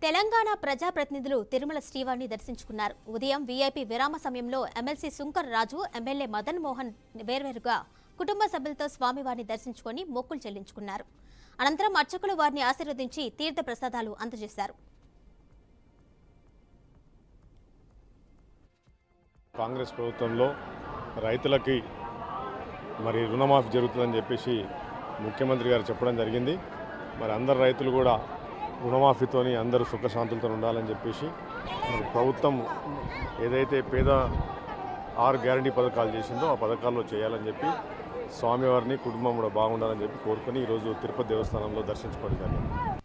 తెలంగాణ ప్రజాప్రతినిధులు తిరుమల శ్రీవారిని దర్శించుకున్నారు. ఉదయం వీఐపీ విరామ సమయంలో ఎమ్మెల్సీ శుంకర్ రాజు, ఎమ్మెల్యే మదన్ మోహన్ వేర్వేరుగా కుటుంబ సభ్యులతో స్వామివారిని దర్శించుకుని మొక్కులు చెల్లించుకున్నారు. అనంతరం అర్చకులు వారిని ఆశీర్వదించి తీర్థ ప్రసాదాలు అందజేశారు. కాంగ్రెస్ ప్రభుత్వంలో రైతులకి రుణమాఫీ జరుగుతుందని చెప్పేసి ముఖ్యమంత్రి గారు చెప్పడం జరిగింది. అందరు రైతులు కూడా రుణమాఫీతోని అందరూ సుఖశాంతులతో ఉండాలని చెప్పేసి ప్రభుత్వం ఏదైతే పేద 6 గ్యారంటీ పథకాలు చేసిందో ఆ పథకాల్లో చేయాలని చెప్పి స్వామివారిని కుటుంబం కూడా బాగుండాలని చెప్పి కోరుకొని ఈరోజు తిరుపతి దేవస్థానంలో దర్శించుకోవడం జరిగింది.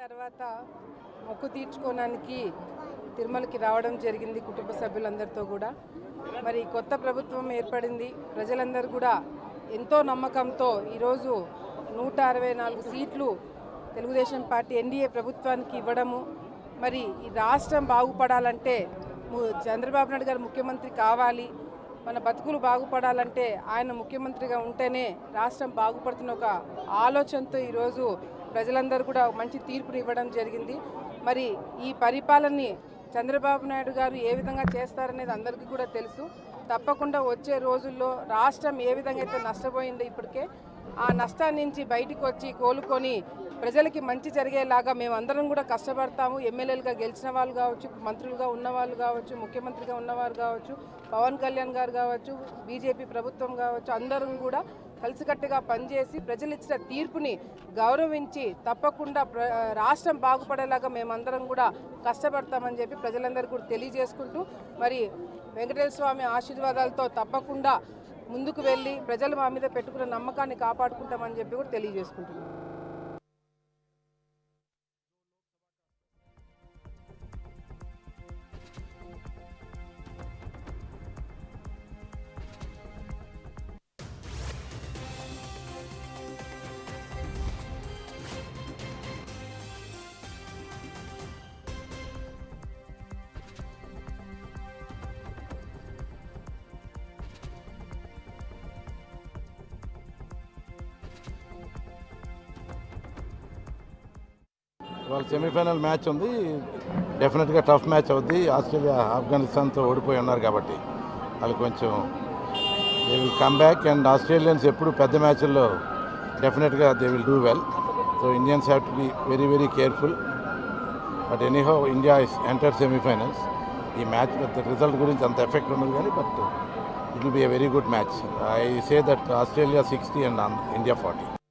తర్వాత మొక్కు తీర్చుకోవడానికి తిరుమలకి రావడం జరిగింది కుటుంబ సభ్యులందరితో కూడా. కొత్త ప్రభుత్వం ఏర్పడింది. ప్రజలందరూ కూడా ఎంతో నమ్మకంతో ఈరోజు 164 సీట్లు తెలుగుదేశం పార్టీ ఎన్డీఏ ప్రభుత్వానికి ఇవ్వడము, ఈ రాష్ట్రం బాగుపడాలంటే చంద్రబాబు నాయుడు గారు ముఖ్యమంత్రి కావాలి, మన బతుకులు బాగుపడాలంటే ఆయన ముఖ్యమంత్రిగా ఉంటేనే రాష్ట్రం బాగుపడుతున్న ఒక ఆలోచనతో ఈరోజు ప్రజలందరూ కూడా మంచి తీర్పుని ఇవ్వడం జరిగింది. ఈ పరిపాలనని చంద్రబాబు నాయుడు గారు ఏ విధంగా చేస్తారనేది అందరికీ కూడా తెలుసు. తప్పకుండా వచ్చే రోజుల్లో రాష్ట్రం ఏ విధంగా అయితే నష్టపోయిందో ఇప్పటికే ఆ నష్టాన్ని నుంచి బయటికి వచ్చి కోలుకొని ప్రజలకి మంచి జరిగేలాగా మేమందరం కూడా కష్టపడతాము. ఎమ్మెల్యేలుగా గెలిచిన వాళ్ళు కావచ్చు, మంత్రులుగా ఉన్నవాళ్ళు కావచ్చు, ముఖ్యమంత్రిగా ఉన్నవారు కావచ్చు, పవన్ కళ్యాణ్ గారు కావచ్చు, బీజేపీ ప్రభుత్వం కావచ్చు, అందరం కూడా కలిసికట్టుగా పనిచేసి ప్రజలు ఇచ్చిన తీర్పుని గౌరవించి తప్పకుండా రాష్ట్రం బాగుపడేలాగా మేమందరం కూడా కష్టపడతామని చెప్పి ప్రజలందరూ కూడా తెలియజేసుకుంటూ వెంకటేశ్వర స్వామి ఆశీర్వాదాలతో తప్పకుండా ముందుకు వెళ్ళి ప్రజలు మా మీద పెట్టుకున్న నమ్మకాన్ని కాపాడుకుంటామని చెప్పి కూడా తెలియజేసుకుంటున్నాం. ఇవాళ సెమీఫైనల్ మ్యాచ్ ఉంది. డెఫినెట్గా టఫ్ మ్యాచ్ అవుద్ది. ఆస్ట్రేలియా ఆఫ్ఘనిస్తాన్తో ఓడిపోయి ఉన్నారు కాబట్టి వాళ్ళు కొంచెం they will come back. And Australians ఎప్పుడు పెద్ద మ్యాచ్ల్లో డెఫినెట్గా they will do well. So Indians have to be very very careful. But anyhow India is enter semifinals. ఈ మ్యాచ్ పెద్ద రిజల్ట్ గురించి అంత ఎఫెక్ట్ ఉండదు కానీ but it will be a very good match. I say that Australia 60 and India 40.